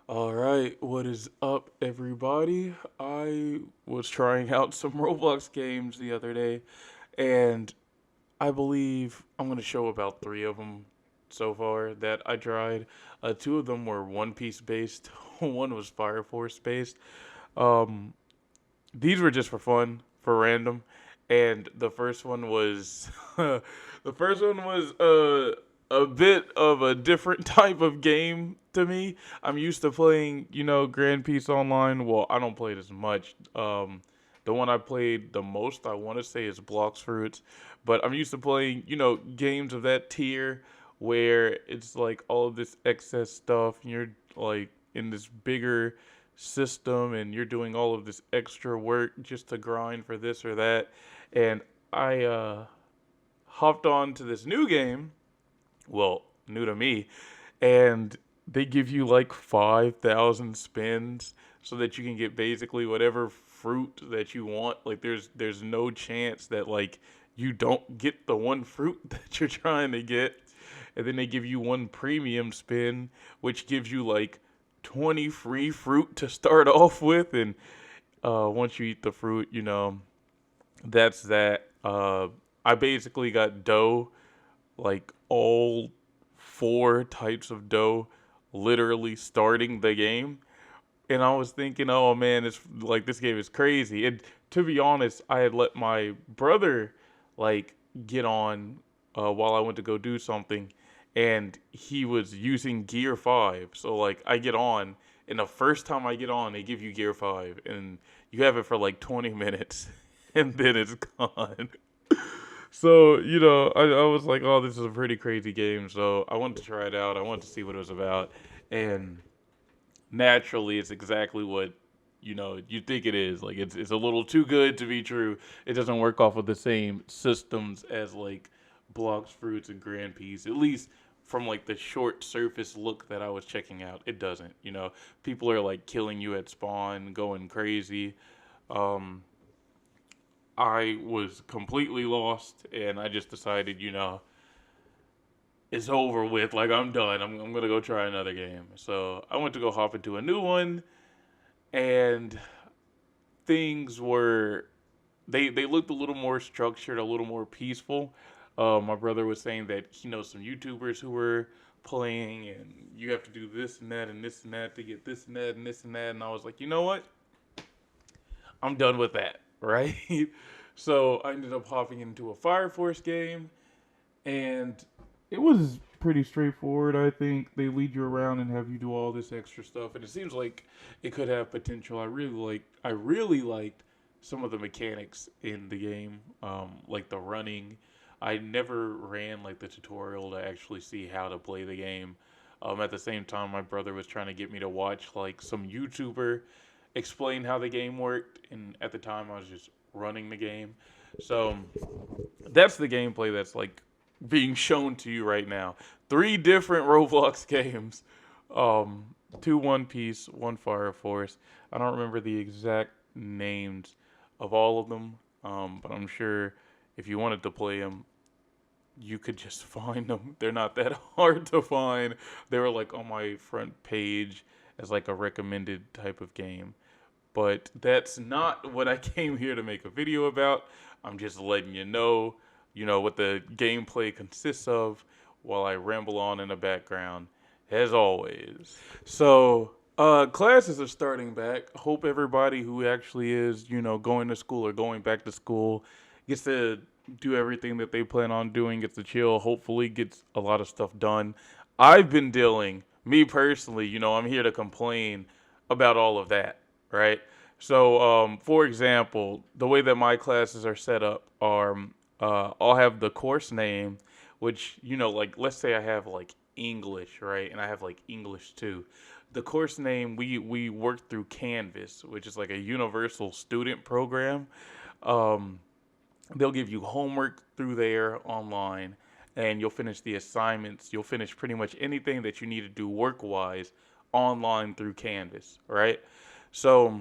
All right, what is up, everybody? I was trying out some Roblox games the other day, and I believe I'm going to show about three of them so far that I tried. Two of them were One Piece based, one was Fire Force based. Um, these were just for fun, for random, and the first one was the first one was a bit of a different type of game to me. I'm used to playing, Grand Peace Online. Well, I don't play it as much. The one I played the most, I want to say, is Blocks Fruits, but I'm used to playing, games of that tier where it's like all of this excess stuff, and you're like in this bigger system and you're doing all of this extra work just to grind for this or that. And I hopped on to this new game, well, new to me, and they give you like 5,000 spins so that you can get basically whatever fruit that you want. Like there's no chance that like you don't get the one fruit that you're trying to get. And then they give you one premium spin which gives you like 20 free fruit to start off with, and once you eat the fruit, that's that. I basically got dough, like all four types of dough, literally starting the game. And I was thinking, oh man, it's like this game is crazy. And to be honest, I had let my brother like get on while I went to go do something, and he was using Gear Five. So like I get on, and the first time I get on, they give you Gear Five, and you have it for like 20 minutes, and then it's gone. So I was like, oh, this is a pretty crazy game. So I wanted to try it out. I wanted to see what it was about, and naturally it's exactly what you think it is. Like it's a little too good to be true. It doesn't work off of the same systems as like Blocks Fruits and Grand Peace, at least from like the short surface look that I was checking out. It doesn't. People are like killing you at spawn, going crazy. um I was completely lost, and I just decided, it's over with. Like I'm done. I'm gonna go try another game. So I went to go hop into a new one, and things were they looked a little more structured, a little more peaceful. My brother was saying that he knows some YouTubers who were playing, and you have to do this and that and this and that to get this and that and this and that. And I was like, you know what? I'm done with that, right? So I ended up hopping into a Fire Force game, and it was pretty straightforward. I think they lead you around and have you do all this extra stuff, and it seems like it could have potential. I really liked some of the mechanics in the game, like the running. I never ran like the tutorial to actually see how to play the game. At the same time, my brother was trying to get me to watch like some YouTuber explain how the game worked, and at the time I was just running the game. So that's the gameplay that's like being shown to you right now. Three different Roblox games. Two One Piece, one Fire Force. I don't remember the exact names of all of them, but I'm sure if you wanted to play them, you could just find them. They're not that hard to find. They were like on my front page as like a recommended type of game. But that's not what I came here to make a video about. I'm just letting what the gameplay consists of while I ramble on in the background, as always. So, classes are starting back. Hope everybody who actually is, going to school or going back to school gets to do everything that they plan on doing, gets to chill, hopefully gets a lot of stuff done. I've been dealing, me personally, I'm here to complain about all of that, right? So, for example, the way that my classes are set up are I'll have the course name, which, like, let's say I have like English, right? And I have like English too. The course name, we work through Canvas, which is like a universal student program. Um, they'll give you homework through there online, and you'll finish the assignments. You'll finish pretty much anything that you need to do work wise online through Canvas, right? So,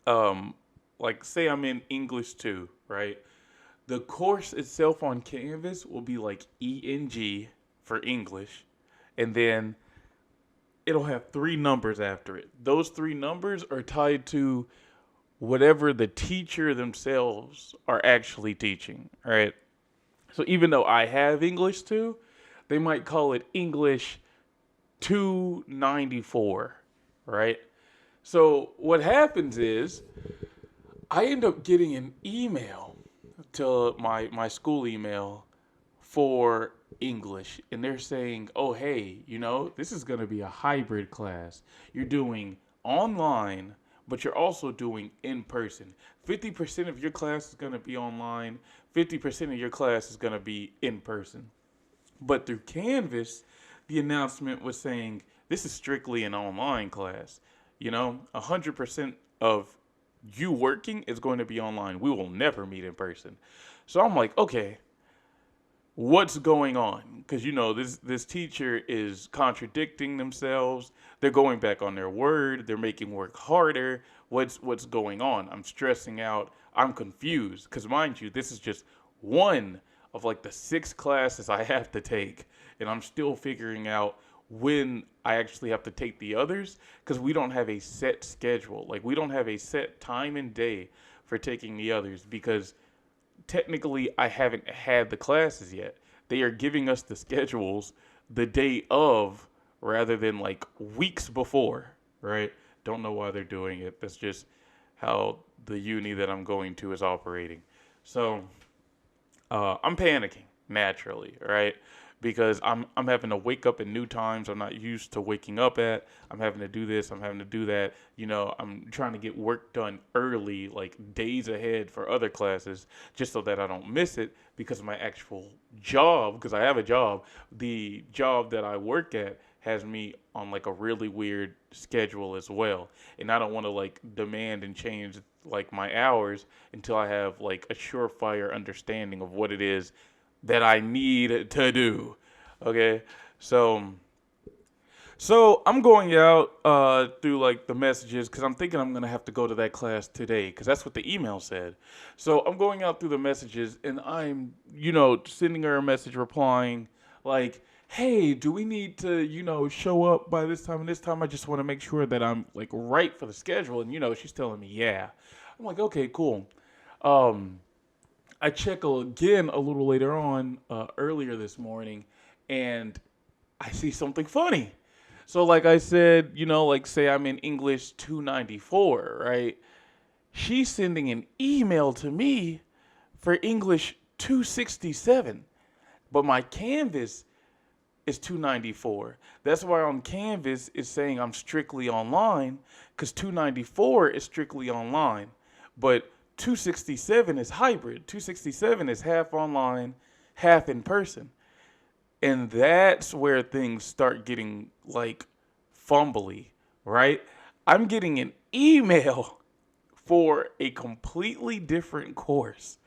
um, like say I'm in English 2, right? The course itself on Canvas will be like ENG for English, and then it'll have three numbers after it. Those three numbers are tied to whatever the teacher themselves are actually teaching, right? So even though I have English 2, they might call it English 294, right? So what happens is I end up getting an email to my school email for English, and they're saying, "Oh, hey, this is going to be a hybrid class. You're doing online, but you're also doing in person. 50% of your class is going to be online, 50% of your class is going to be in person." But through Canvas, the announcement was saying this is strictly an online class. 100% of you working is going to be online. We will never meet in person. So I'm like, okay, what's going on? Because this teacher is contradicting themselves. They're going back on their word. They're making work harder. What's going on? I'm stressing out. I'm confused. Because mind you, this is just one of like the 6 classes I have to take, and I'm still figuring out when I actually have to take the others because we don't have a set schedule. Like we don't have a set time and day for taking the others because technically I haven't had the classes yet. They are giving us the schedules the day of rather than like weeks before, right? Don't know why they're doing it. That's just how the uni that I'm going to is operating. So I'm panicking naturally, right? Because I'm having to wake up at new times I'm not used to waking up at. I'm having to do this. I'm having to do that. I'm trying to get work done early, like days ahead for other classes, just so that I don't miss it. Because my actual job, because I have a job, the job that I work at has me on like a really weird schedule as well, and I don't want to like demand and change like my hours until I have like a surefire understanding of what it is that I need to do. Okay, so I'm going out through like the messages because I'm thinking I'm gonna have to go to that class today because that's what the email said. So I'm going out through the messages and I'm sending her a message replying like, "Hey, do we need to show up by this time and this time? I just want to make sure that I'm like right for the schedule." And she's telling me, "Yeah." I'm like, "Okay, cool." Um, I check again a little later on, earlier this morning, and I see something funny. So, like I said, like say I'm in English 294, right? She's sending an email to me for English 267, but my Canvas is 294. That's why on Canvas it's saying I'm strictly online because 294 is strictly online. But 267 is hybrid. 267 is half online, half in person. And that's where things start getting like fumbly, right? I'm getting an email for a completely different course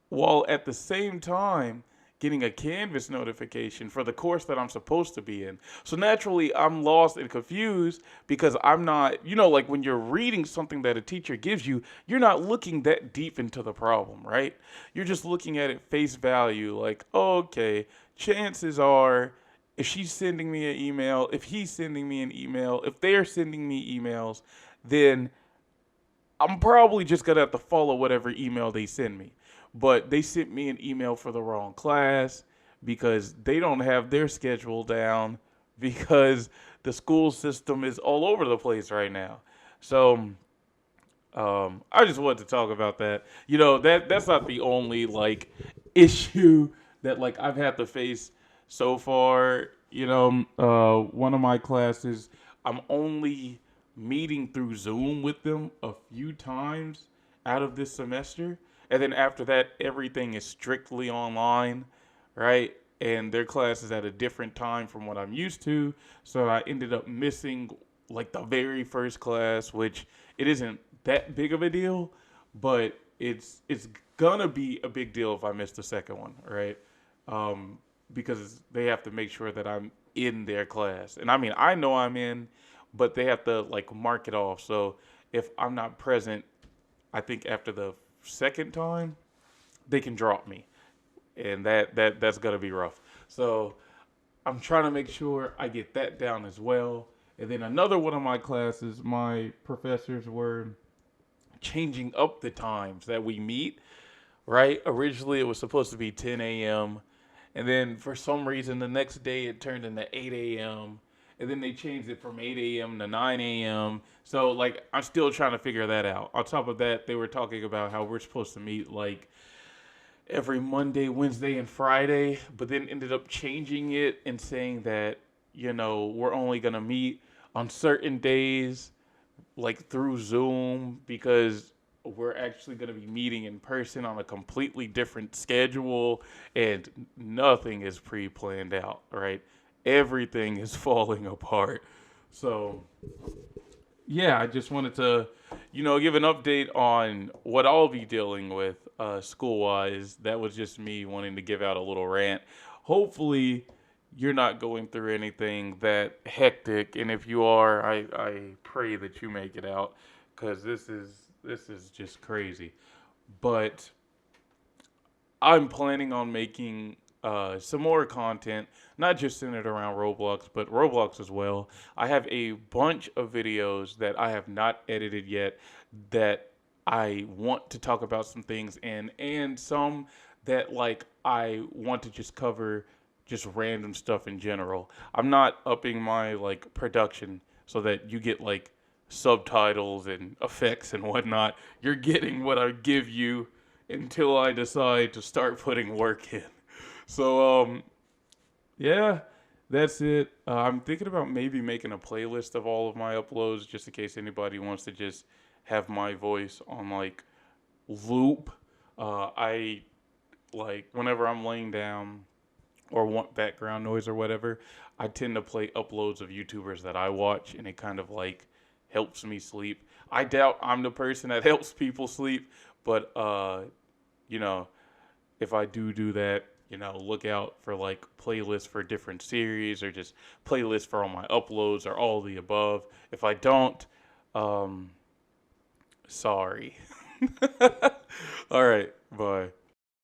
while at the same time getting a Canvas notification for the course that I'm supposed to be in. So naturally, I'm lost and confused because I'm not, like when you're reading something that a teacher gives you, you're not looking that deep into the problem, right? You're just looking at it face value, like, oh, okay, chances are if she's sending me an email, if he's sending me an email, if they're sending me emails, then I'm probably just gonna have to follow whatever email they send me. But they sent me an email for the wrong class because they don't have their schedule down because the school system is all over the place right now. So I just wanted to talk about that. That's not the only like issue that like I've had to face so far. One of my classes, I'm only meeting through Zoom with them a few times out of this semester, and then after that, everything is strictly online, right? And their class is at a different time from what I'm used to, so I ended up missing like the very first class, which it isn't that big of a deal, but it's gonna be a big deal if I miss the second one, right? Because they have to make sure that I'm in their class, and I mean I know I'm in, but they have to like mark it off. So if I'm not present, I think after the second time, they can drop me, and that's gonna be rough. So I'm trying to make sure I get that down as well. And then another one of my classes, my professors were changing up the times that we meet, right? Originally, it was supposed to be 10 a.m. And then for some reason, the next day it turned into 8 a.m. And then they changed it from 8 a.m. to 9 a.m. So, like, I'm still trying to figure that out. On top of that, they were talking about how we're supposed to meet, like, every Monday, Wednesday, and Friday, but then ended up changing it and saying that, we're only going to meet on certain days, like through Zoom, because we're actually going to be meeting in person on a completely different schedule, and nothing is pre planned out, right? Everything is falling apart. So, yeah, I just wanted to, give an update on what I'll be dealing with school wise. That was just me wanting to give out a little rant. Hopefully, you're not going through anything that hectic, and if you are, I pray that you make it out, because this is just crazy. But I'm planning on making some more content, not just centered around Roblox, but Roblox as well. I have a bunch of videos that I have not edited yet that I want to talk about some things in, and some that like I want to just cover just random stuff in general. I'm not upping my like production so that you get like subtitles and effects and whatnot. You're getting what I give you until I decide to start putting work in. So yeah, that's it. I'm thinking about maybe making a playlist of all of my uploads just in case anybody wants to just have my voice on like loop. I like whenever I'm laying down or want background noise or whatever, I tend to play uploads of YouTubers that I watch, and it kind of like helps me sleep. I doubt I'm the person that helps people sleep, but you know, if I do that, look out for like playlists for different series or just playlists for all my uploads or all the above. If I don't, um, sorry. All right, bye.